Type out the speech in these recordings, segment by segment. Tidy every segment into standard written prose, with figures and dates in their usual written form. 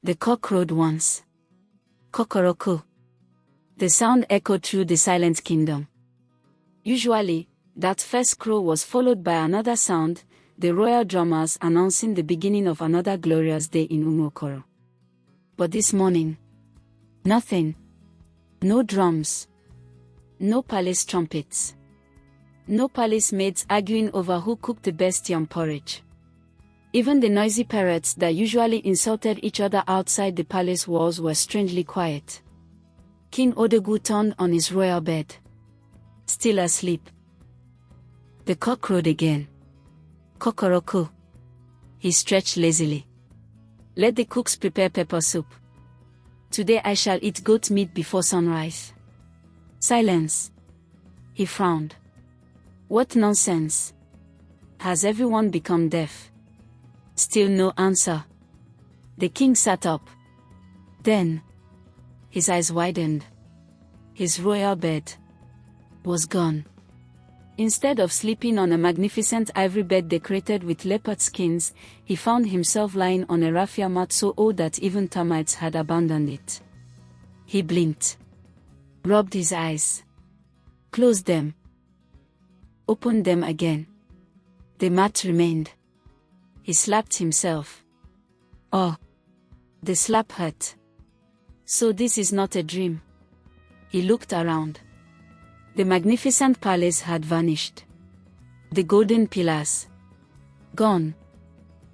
The cock crowed once. Kokoroko. The sound echoed through the silent kingdom. Usually, that first crow was followed by another sound, the royal drummers announcing the beginning of another glorious day in Umuokoro. But this morning, nothing. No drums. No palace trumpets. No palace maids arguing over who cooked the best yam porridge. Even the noisy parrots that usually insulted each other outside the palace walls were strangely quiet. King Odogwu turned on his royal bed. Still asleep. The cock crowed again. Kokoroko. He stretched lazily. Let the cooks prepare pepper soup. Today I shall eat goat meat before sunrise. Silence. He frowned. What nonsense. Has everyone become deaf? Still no answer. The king sat up. Then, his eyes widened. His royal bed was gone. Instead of sleeping on a magnificent ivory bed decorated with leopard skins, he found himself lying on a raffia mat so old that even termites had abandoned it. He blinked. Rubbed his eyes. Closed them. Opened them again. The mat remained. He slapped himself. Oh! The slap hurt. So this is not a dream. He looked around. The magnificent palace had vanished. The golden pillars. Gone.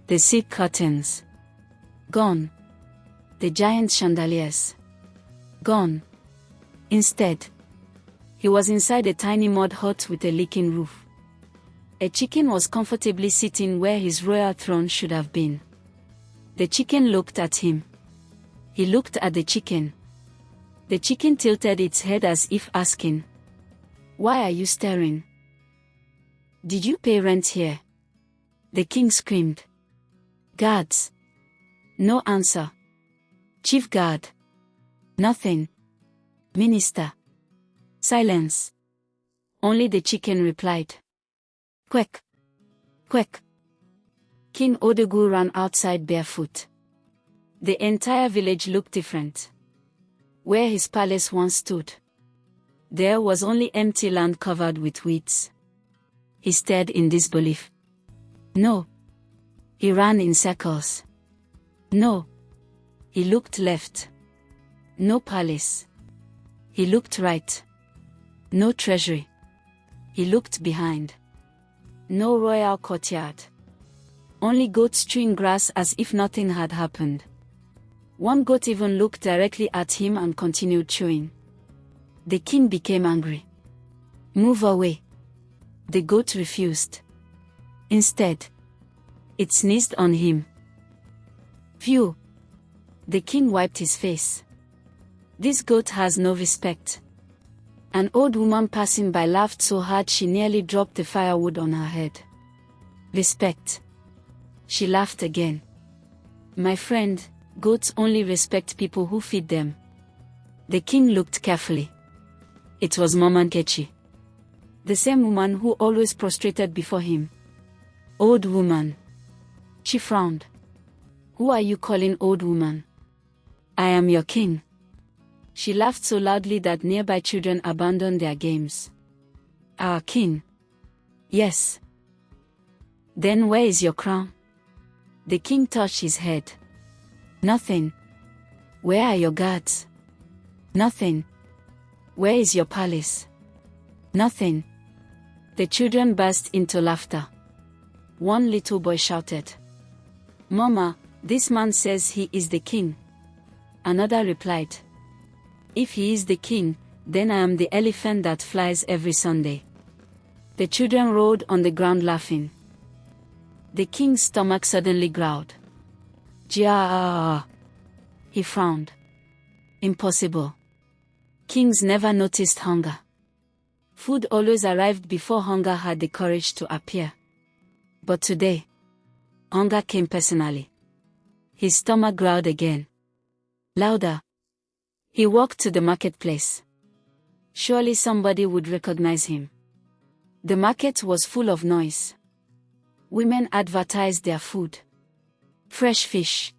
The silk curtains. Gone. The giant chandeliers. Gone. Instead, he was inside a tiny mud hut with a leaking roof. A chicken was comfortably sitting where his royal throne should have been. The chicken looked at him. He looked at the chicken. The chicken tilted its head as if asking, "Why are you staring? Did you pay rent here?" The king screamed. "Guards." No answer. "Chief guard." Nothing. "Minister." Silence. Only the chicken replied. "Quack. Quack." King Odogwu ran outside barefoot. The entire village looked different. Where his palace once stood, there was only empty land covered with weeds. He stared in disbelief. No. He ran in circles. No. He looked left. No palace. He looked right. No treasury. He looked behind. No royal courtyard. Only goats chewing grass as if nothing had happened. One goat even looked directly at him and continued chewing. The king became angry. "Move away." The goat refused. Instead, it sneezed on him. Phew! The king wiped his face. This goat has no respect. An old woman passing by laughed so hard she nearly dropped the firewood on her head. Respect. She laughed again. "My friend, goats only respect people who feed them." The king looked carefully. It was Mama Nkechi. The same woman who always prostrated before him. Old woman. She frowned. "Who are you calling old woman?" "I am your king." She laughed so loudly that nearby children abandoned their games. "Our king?" "Yes." "Then where is your crown?" The king touched his head. "Nothing." "Where are your guards?" "Nothing." "Where is your palace?" "Nothing." The children burst into laughter. One little boy shouted, "Mama, this man says he is the king." Another replied, "If he is the king, then I am the elephant that flies every Sunday." The children rolled on the ground laughing. The king's stomach suddenly growled. "Jaa!" He frowned. Impossible. Kings never noticed hunger. Food always arrived before hunger had the courage to appear. But today, hunger came personally. His stomach growled again. Louder. He walked to the marketplace. Surely somebody would recognize him. The market was full of noise. Women advertised their food. Fresh fish.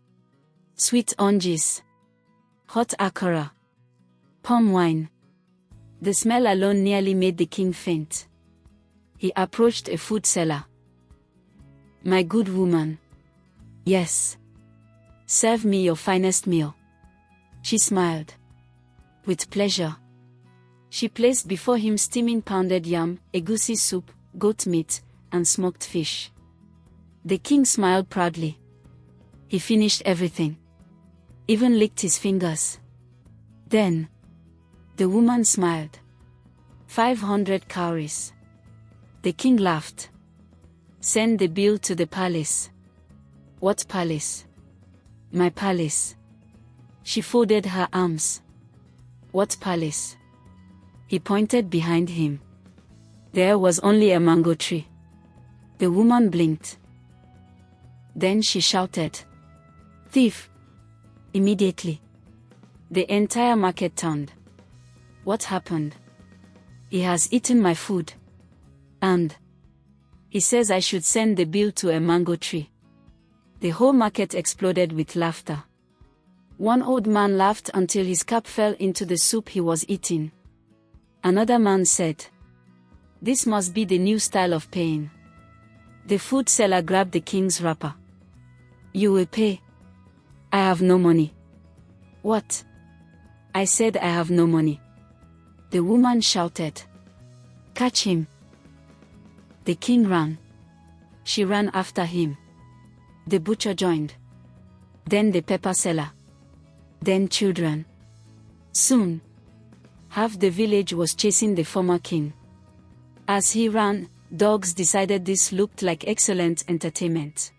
sweet oranges, hot akara, palm wine. The smell alone nearly made the king faint. He approached a food seller. "My good woman." "Yes. Serve me your finest meal." She smiled. "With pleasure." She placed before him steaming pounded yam, egusi soup, goat meat, and smoked fish. The king smiled proudly. He finished everything. Even licked his fingers. Then, the woman smiled. 500 cowries. The king laughed. "Send the bill to the palace." "What palace?" "My palace." She folded her arms. "What palace?" He pointed behind him. There was only a mango tree. The woman blinked. Then she shouted, "Thief!" Immediately, the entire market turned. "What happened?" "He has eaten my food. And he says I should send the bill to a mango tree." The whole market exploded with laughter. One old man laughed until his cap fell into the soup he was eating. Another man said, "This must be the new style of paying." The food seller grabbed the king's wrapper. "You will pay." "I have no money." "What?" "I said I have no money." The woman shouted, "Catch him." The king ran. She ran after him. The butcher joined. Then the pepper seller. Then children. Soon, half the village was chasing the former king. As he ran, dogs decided this looked like excellent entertainment.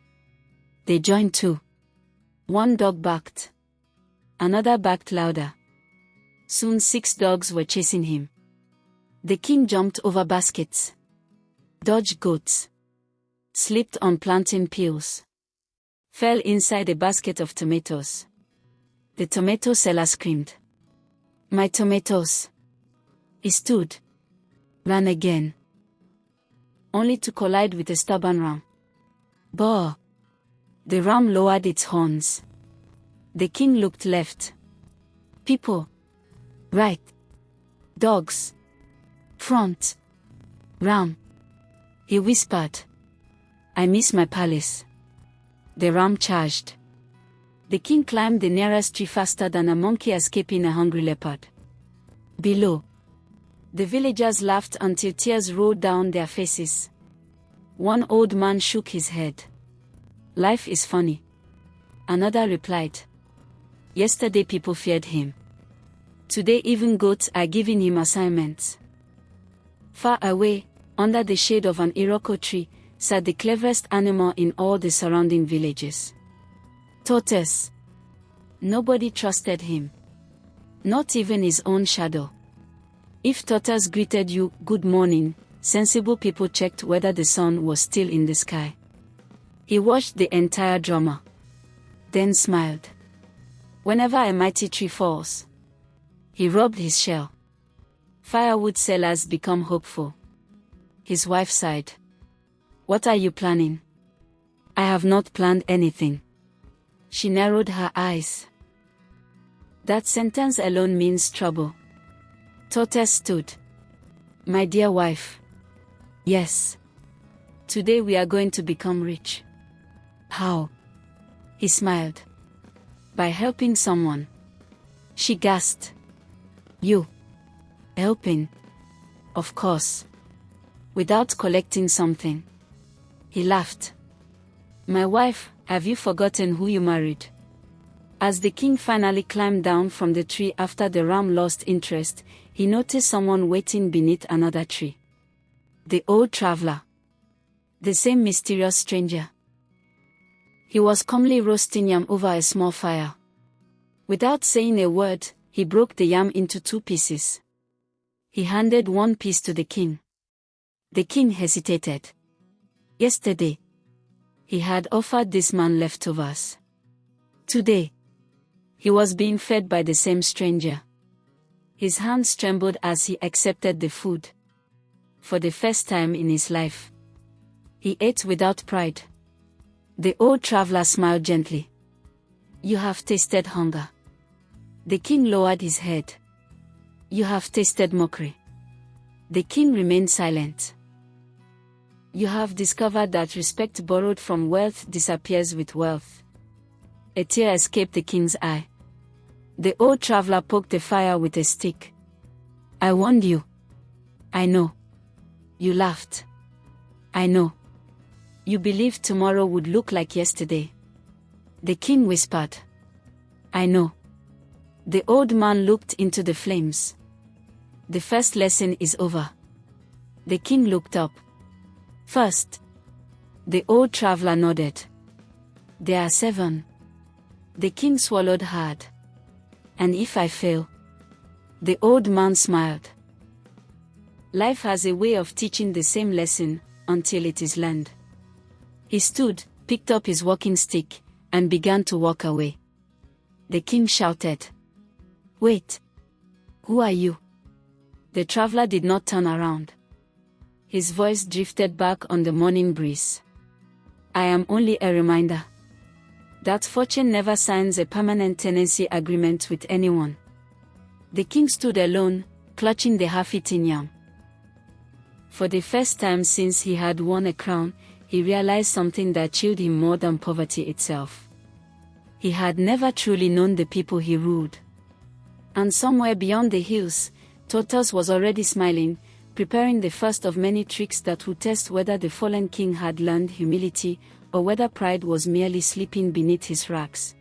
They joined too. One dog barked. Another barked louder. Soon 6 dogs were chasing him. The king jumped over baskets, dodged goats, slipped on plantain peels, fell inside a basket of tomatoes. The tomato seller screamed, "My tomatoes!" He stood, ran again, only to collide with a stubborn ram. Baa! The ram lowered its horns. The king looked left. People. Right. Dogs. Front. Ram. He whispered, "I miss my palace." The ram charged. The king climbed the nearest tree faster than a monkey escaping a hungry leopard. Below, the villagers laughed until tears rolled down their faces. One old man shook his head. "Life is funny." Another replied, "Yesterday people feared him. Today even goats are giving him assignments." Far away, under the shade of an iroko tree, sat the cleverest animal in all the surrounding villages. Tortoise. Nobody trusted him. Not even his own shadow. If Tortoise greeted you, "Good morning," sensible people checked whether the sun was still in the sky. He watched the entire drama. Then smiled. Whenever a mighty tree falls, he rubbed his shell. Firewood sellers become hopeful. His wife sighed. "What are you planning?" "I have not planned anything." She narrowed her eyes. That sentence alone means trouble. Tortoise stood. "My dear wife." "Yes. Today we are going to become rich." "How?" He smiled. "By helping someone." She gasped. "You? Helping?" "Of course. Without collecting something." He laughed. "My wife, have you forgotten who you married?" As the king finally climbed down from the tree after the ram lost interest, he noticed someone waiting beneath another tree. The old traveler. The same mysterious stranger. He was calmly roasting yam over a small fire. Without saying a word, he broke the yam into 2 pieces. He handed one piece to the king. The king hesitated. Yesterday, he had offered this man leftovers. Today, he was being fed by the same stranger. His hands trembled as he accepted the food. For the first time in his life, he ate without pride. The old traveler smiled gently. You have tasted hunger. The king lowered his head. You have tasted mockery. The king remained silent. You have discovered that respect borrowed from wealth disappears with wealth. A tear escaped the king's eye. The old traveler poked the fire with a stick. I warned you. I know. You laughed. I know. You believed tomorrow would look like yesterday. The king whispered. I know. The old man looked into the flames. The first lesson is over. The king looked up. First. The old traveler nodded. There are 7. The king swallowed hard. And if I fail? The old man smiled. Life has a way of teaching the same lesson, until it is learned. He stood, picked up his walking stick, and began to walk away. The king shouted. Wait! Who are you? The traveler did not turn around. His voice drifted back on the morning breeze. I am only a reminder that fortune never signs a permanent tenancy agreement with anyone. The king stood alone, clutching the half-eaten yam. For the first time since he had won a crown, he realized something that chilled him more than poverty itself. He had never truly known the people he ruled. And somewhere beyond the hills, Tortoise was already smiling, preparing the first of many tricks that would test whether the fallen king had learned humility, or whether pride was merely sleeping beneath his rags.